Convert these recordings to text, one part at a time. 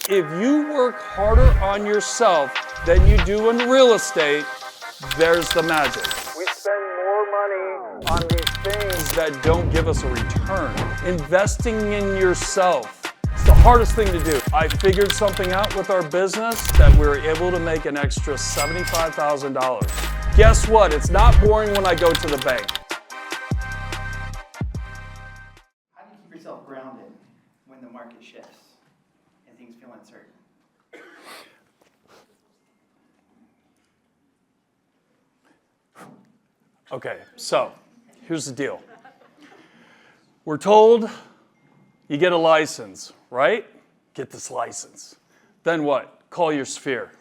If you work harder on yourself than you do in real estate, there's the magic. We spend more money on these things that don't give us a return. Investing in yourself, it's the hardest thing to do. I figured something out with our business that we were able to make an extra $75,000. Guess what? It's not boring when I go to the bank. How do you keep yourself grounded when the market shifts and things feel uncertain? Okay, so here's the deal. We're told you get a license, right? Get this license. Then what? Call your sphere.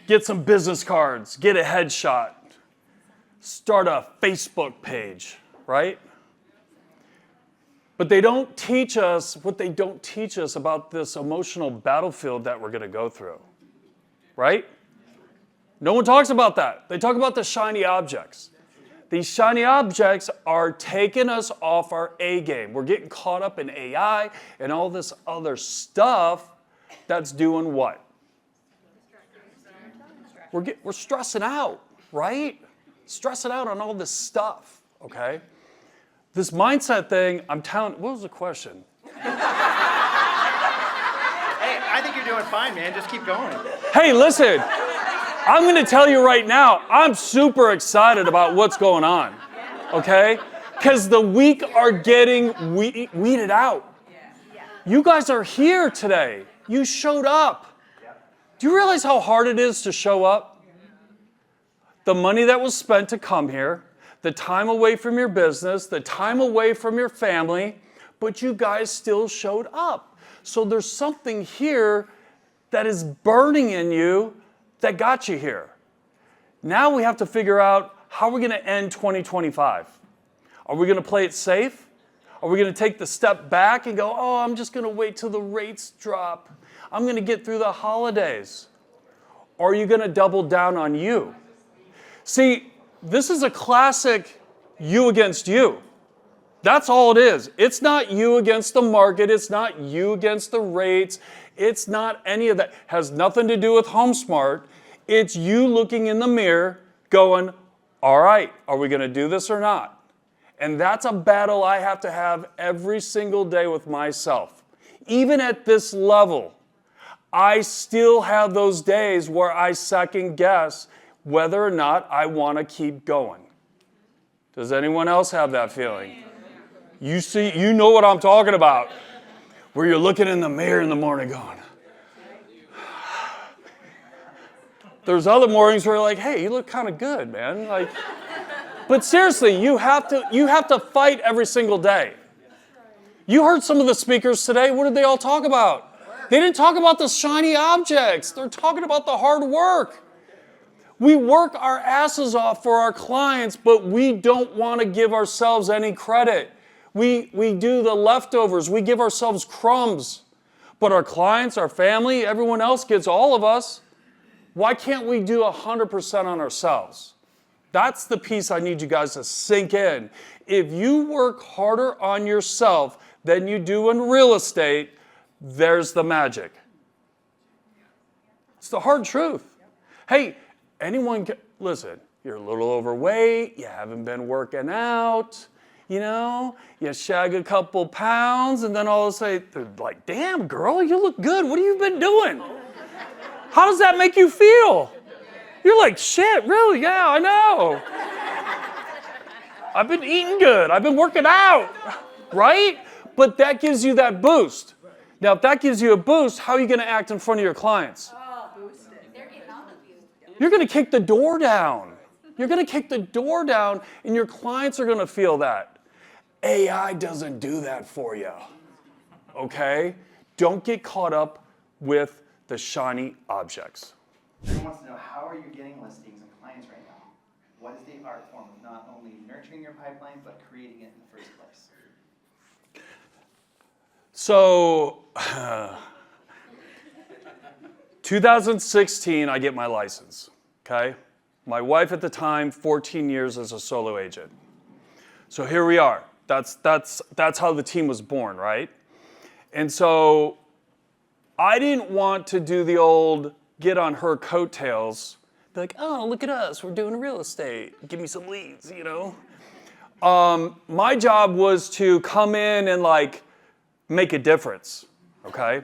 Get some business cards, get a headshot, start a Facebook page, right? But they don't teach us what they don't teach us about this emotional battlefield that we're going to go through, right? No one talks about that. They talk about the shiny objects. These shiny objects are taking us off our A game. We're getting caught up in AI and all this other stuff that's doing what? We're stressing out, right? Stressing out on all this stuff, okay? This mindset thing, I'm telling, what was the question? Hey, I think you're doing fine, man. Just keep going. Hey, listen, I'm going to tell you right now, I'm super excited about what's going on, okay? Because the weak are getting weeded out. You guys are here today. You showed up. Do you realize how hard it is to show up? The money that was spent to come here, the time away from your business, the time away from your family, but you guys still showed up. So there's something here that is burning in you that got you here. Now we have to figure out how we're going to end 2025. Are we going to play it safe? Are we going to take the step back and go, oh, I'm just going to wait till the rates drop. I'm going to get through the holidays. Or are you going to double down on you? See, this is a classic you against you. That's all it is. It's not you against the market. It's not you against the rates. It's not any of that. It has nothing to do with HomeSmart. It's you looking in the mirror going, all right, are we going to do this or not? And that's a battle I have to have every single day with myself. Even at this level, I still have those days where I second guess whether or not I want to keep going. Does anyone else have that feeling? You see, you know what I'm talking about. Where you're looking in the mirror in the morning going. There's other mornings where you're like, hey, you look kind of good, man. Like, but seriously, you have to fight every single day. You heard some of the speakers today. What did they all talk about? They didn't talk about the shiny objects. They're talking about the hard work. We work our asses off for our clients, but we don't want to give ourselves any credit. We do the leftovers. We give ourselves crumbs. But our clients, our family, everyone else gets all of us. Why can't we do 100% on ourselves? That's the piece I need you guys to sink in. If you work harder on yourself than you do in real estate, there's the magic. It's the hard truth. Hey, anyone can, listen, you're a little overweight, you haven't been working out, you know, you shag a couple pounds, and then all of a sudden, they're like, damn, girl, you look good. What have you been doing? How does that make you feel? You're like, shit, really? Yeah, I know. I've been eating good. I've been working out, right? But that gives you that boost. Now, if that gives you a boost, how are you going to act in front of your clients? You're going to kick the door down. You're going to kick the door down, and your clients are going to feel that. AI doesn't do that for you, okay? Don't get caught up with the shiny objects. Everyone wants to know, how are you getting listings and clients right now? What is the art form of not only nurturing your pipeline, but creating it in the first place? So, 2016, I get my license, okay? My wife at the time, 14 years as a solo agent. So here we are. That's how the team was born, right? And so I didn't want to do the old get on her coattails, be like, oh, look at us, we're doing real estate. Give me some leads, you know? My job was to come in and like make a difference, okay?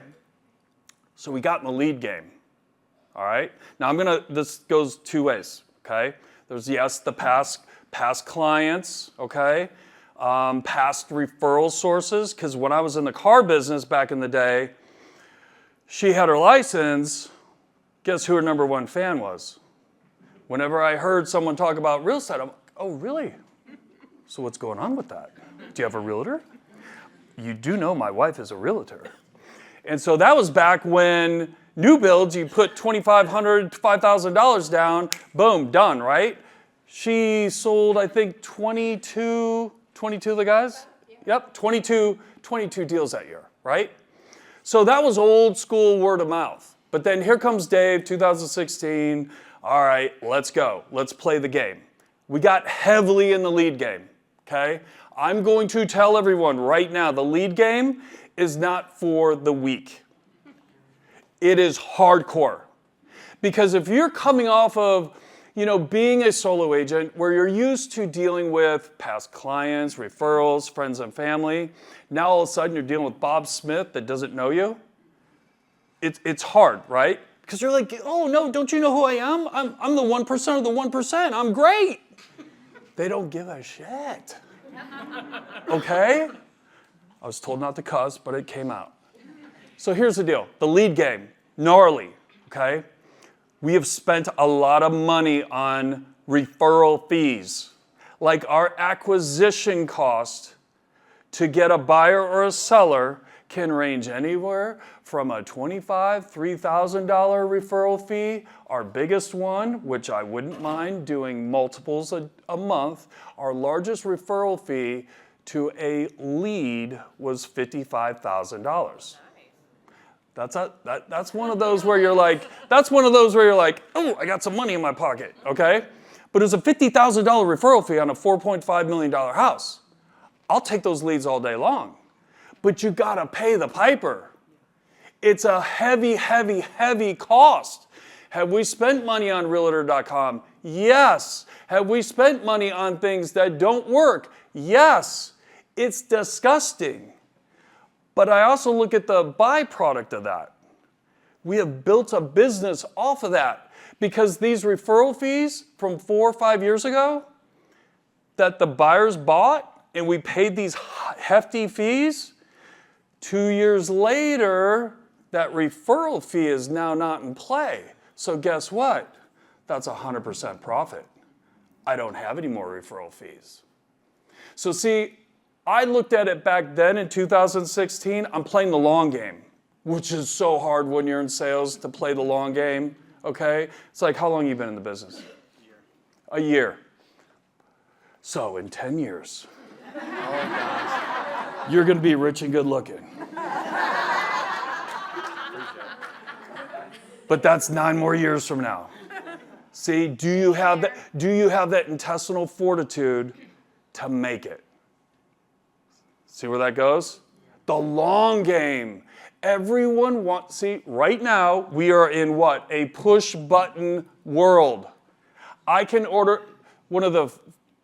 So we got in the lead game, all right? Now this goes two ways, okay? There's, yes, the past clients, okay? Past referral sources, because when I was in the car business back in the day, she had her license, guess who her number one fan was? Whenever I heard someone talk about real estate, I'm like, oh, really? So what's going on with that? Do you have a realtor? You do know my wife is a realtor. And so that was back when new builds, you put $2,500, $5,000 down, boom, done, right? She sold, I think, 22 of the guys? Yep, 22 deals that year, right? So that was old school word of mouth. But then here comes Dave, 2016. All right, let's go. Let's play the game. We got heavily in the lead game, okay? I'm going to tell everyone right now, the lead game is not for the weak. It is hardcore. Because if you're coming off of, being a solo agent where you're used to dealing with past clients, referrals, friends and family, now all of a sudden you're dealing with Bob Smith that doesn't know you, it's hard, right? Because you're like, oh no, don't you know who I am? I'm the 1% of the 1%. I'm great. They don't give a shit. Okay? I was told not to cuss, but it came out. So here's the deal. The lead game, gnarly, okay? We have spent a lot of money on referral fees. Like our acquisition cost to get a buyer or a seller can range anywhere from a $2,500, $3,000 referral fee. Our biggest one, which I wouldn't mind doing multiples a month, our largest referral fee to a lead was $55,000. That's one of those where you're like, oh, I got some money in my pocket, okay? But it's a $50,000 referral fee on a $4.5 million house. I'll take those leads all day long. But you gotta pay the piper. It's a heavy, heavy, heavy cost. Have we spent money on Realtor.com? Yes. Have we spent money on things that don't work? Yes. It's disgusting. But I also look at the byproduct of that. We have built a business off of that because these referral fees from 4 or 5 years ago that the buyers bought and we paid these hefty fees, 2 years later, that referral fee is now not in play. So guess what? That's 100% profit. I don't have any more referral fees. So see, I looked at it back then in 2016, I'm playing the long game, which is so hard when you're in sales to play the long game, okay? It's like, how long have you been in the business? A year. So in 10 years, you're gonna be rich and good looking. But that's 9 more years from now. See, do you have that intestinal fortitude to make it? See where that goes? The long game. Everyone wants, see, right now we are in what? A push button world. I can order, one of the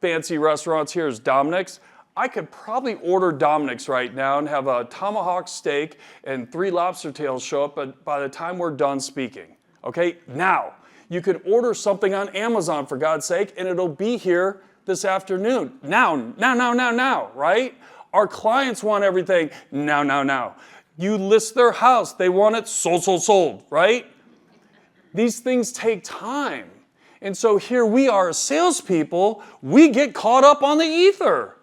fancy restaurants here is Dominic's. I could probably order Dominic's right now and have a tomahawk steak and 3 lobster tails show up by the time we're done speaking. Okay, now, you can order something on Amazon for God's sake and it'll be here this afternoon. Now, right? Our clients want everything now. You list their house, they want it sold, right? These things take time. And so here we are as salespeople, we get caught up on the ether.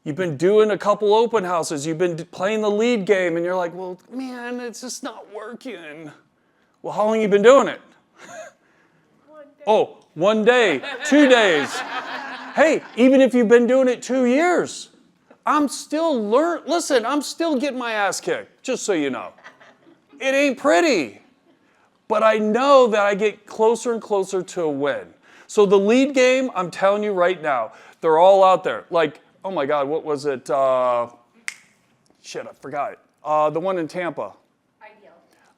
You've been doing a couple open houses, you've been playing the lead game, and you're like, well, man, it's just not working. Well, how long have you been doing it? 1 day. Oh, 1 day, 2 days. Hey, even if you've been doing it 2 years, I'm still getting my ass kicked, just so you know. It ain't pretty. But I know that I get closer and closer to a win. So the lead game, I'm telling you right now, they're all out there. Like, oh my God, what was it? Shit, I forgot it. The one in Tampa. Ideal.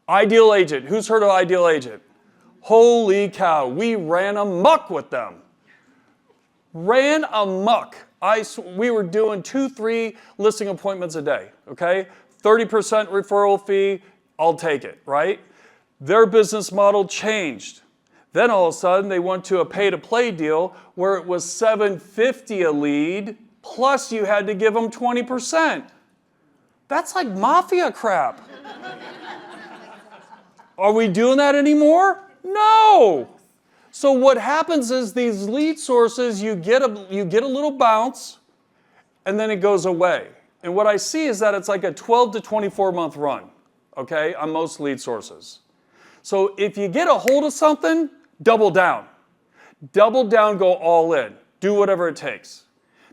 Ideal Agent. Who's heard of Ideal Agent? Holy cow, we ran amok with them. Ran amok. We were doing 2-3 listing appointments a day, okay? 30% referral fee, I'll take it, right? Their business model changed. Then all of a sudden they went to a pay-to-play deal where it was $750 a lead, plus you had to give them 20%. That's like mafia crap. Are we doing that anymore? No. So what happens is these lead sources, you get a little bounce, and then it goes away. And what I see is that it's like a 12 to 24 month run, okay, on most lead sources. So if you get a hold of something, double down. Double down, go all in. Do whatever it takes,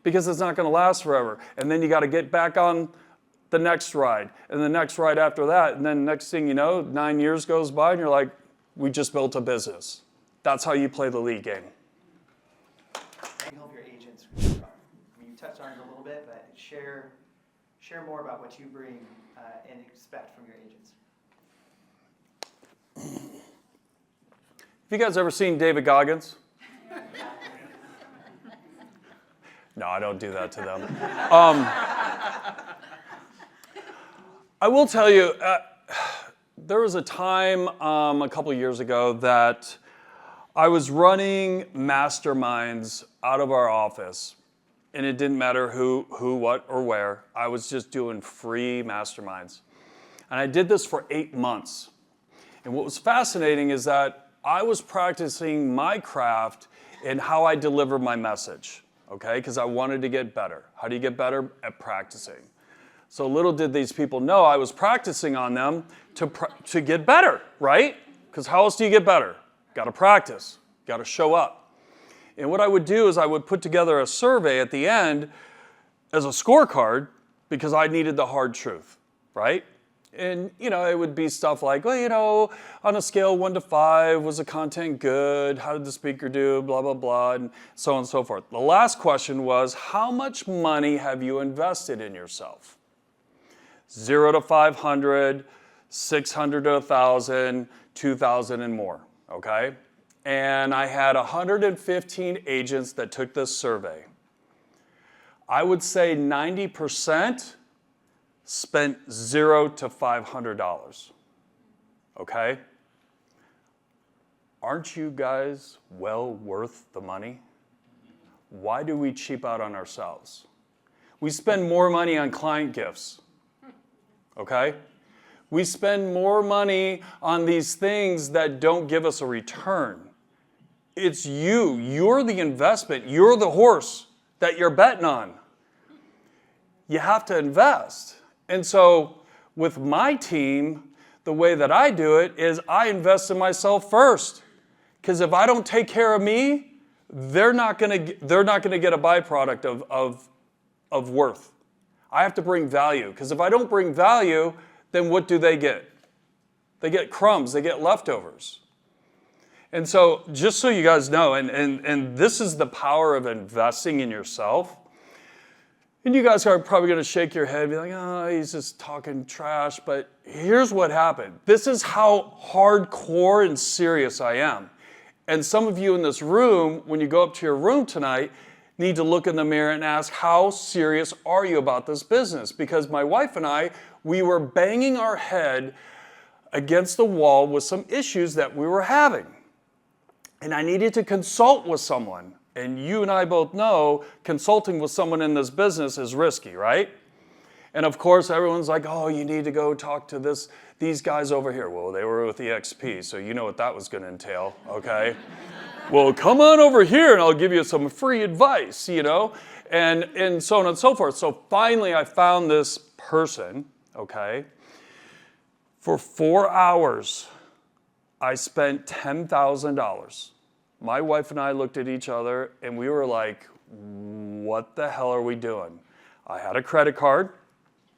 because it's not going to last forever. And then you got to get back on the next ride, and the next ride after that, and then next thing you know, 9 years goes by, and you're like, we just built a business. That's how you play the lead game. How do you help your agents grow? I mean, you touched on it a little bit, but share more about what you bring and expect from your agents. Have you guys ever seen David Goggins? No, I don't do that to them. I will tell you, there was a time a couple years ago that I was running masterminds out of our office, and it didn't matter who, what, or where. I was just doing free masterminds. And I did this for 8 months. And what was fascinating is that I was practicing my craft in how I deliver my message, okay? Because I wanted to get better. How do you get better? At practicing. So little did these people know I was practicing on them to get better, right? Because how else do you get better? Got to practice. Got to show up. And what I would do is I would put together a survey at the end as a scorecard, because I needed the hard truth, right? And, it would be stuff like, well, on a scale 1 to 5, was the content good? How did the speaker do? Blah, blah, blah, and so on and so forth. The last question was, how much money have you invested in yourself? 0 to 500, 600 to 1,000, 2,000 and more, okay? And I had 115 agents that took this survey. I would say 90% spent $0 to $500, okay? Aren't you guys well worth the money? Why do we cheap out on ourselves? We spend more money on client gifts, okay? We spend more money on these things that don't give us a return. It's you. You're the investment. You're the horse that you're betting on. You have to invest. And so with my team, the way that I do it is I invest in myself first. Because if I don't take care of me, they're not going to get a byproduct of worth. I have to bring value. Because if I don't bring value, then what do they get? They get crumbs. They get leftovers. And so just so you guys know, and this is the power of investing in yourself. And you guys are probably going to shake your head and be like, oh, he's just talking trash. But here's what happened. This is how hardcore and serious I am. And some of you in this room, when you go up to your room tonight, need to look in the mirror and ask, how serious are you about this business? Because my wife and I, we were banging our head against the wall with some issues that we were having. And I needed to consult with someone. And you and I both know consulting with someone in this business is risky, right? And of course, everyone's like, oh, you need to go talk to these guys over here. Well, they were with EXP, so you know what that was going to entail, okay? Well, come on over here and I'll give you some free advice, and so on and so forth. So finally, I found this person, okay? For 4 hours, I spent $10,000. My wife and I looked at each other and we were like, what the hell are we doing? I had a credit card,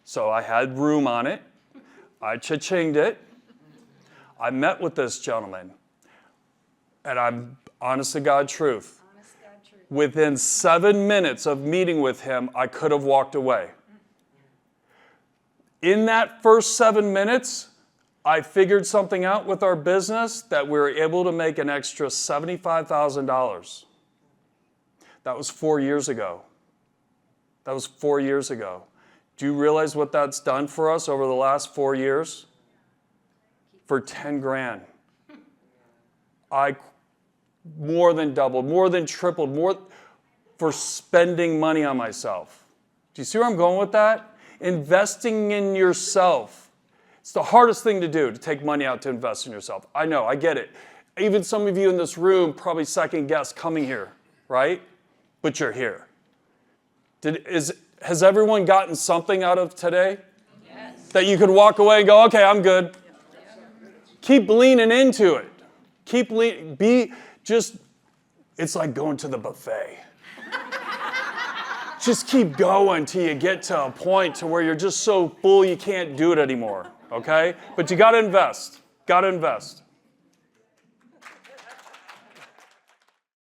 so I had room on it. I cha-chinged it. I met with this gentleman, and I'm honest to God truth. Within 7 minutes of meeting with him, I could have walked away. In that first 7 minutes, I figured something out with our business that we were able to make an extra $75,000. That was 4 years ago. That was 4 years ago. Do you realize what that's done for us over the last 4 years? For 10 grand. I more than doubled, more than tripled, more for spending money on myself. Do you see where I'm going with that? Investing in yourself. It's the hardest thing to do, to take money out to invest in yourself. I know, I get it. Even some of you in this room probably second guess coming here, right? But you're here. Has everyone gotten something out of today? Yes. That you could walk away and go, okay, I'm good. Keep leaning into it. It's like going to the buffet. Just keep going till you get to a point to where you're just so full you can't do it anymore, okay? But you gotta invest,